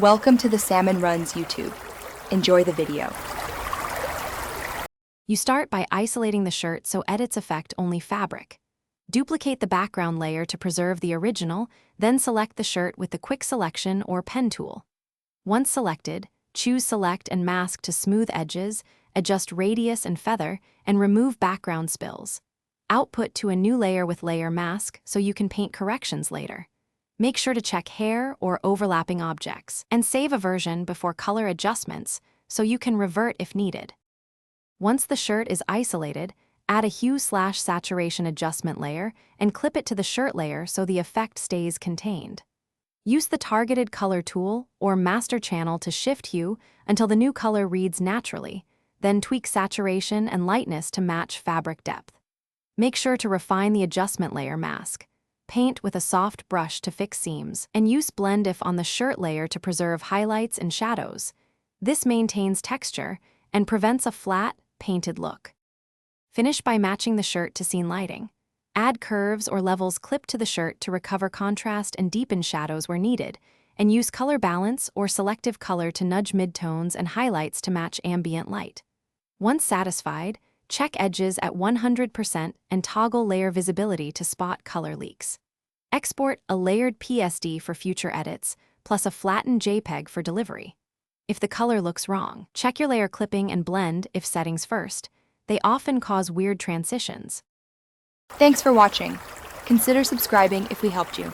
Welcome to the Salmon Runs YouTube. Enjoy the video. You start by isolating the shirt so edits affect only fabric. Duplicate the background layer to preserve the original, then select the shirt with the Quick Selection or Pen tool. Once selected, choose Select and Mask to smooth edges, adjust radius and feather, and remove background spills. Output to a new layer with Layer Mask so you can paint corrections later. Make sure to check hair or overlapping objects, and save a version before color adjustments so you can revert if needed. Once the shirt is isolated, add a hue/saturation adjustment layer and clip it to the shirt layer so the effect stays contained. Use the targeted color tool or master channel to shift hue until the new color reads naturally, then tweak saturation and lightness to match fabric depth. Make sure to refine the adjustment layer mask. Paint with a soft brush to fix seams, and use Blend If on the shirt layer to preserve highlights and shadows. This maintains texture and prevents a flat, painted look. Finish by matching the shirt to scene lighting. Add curves or levels clipped to the shirt to recover contrast and deepen shadows where needed, and use color balance or selective color to nudge midtones and highlights to match ambient light. Once satisfied, check edges at 100% and toggle layer visibility to spot color leaks. Export a layered PSD for future edits, plus a flattened JPEG for delivery. If the color looks wrong, check your layer clipping and blend if settings first. They often cause weird transitions. Thanks for watching. Consider subscribing if we helped you.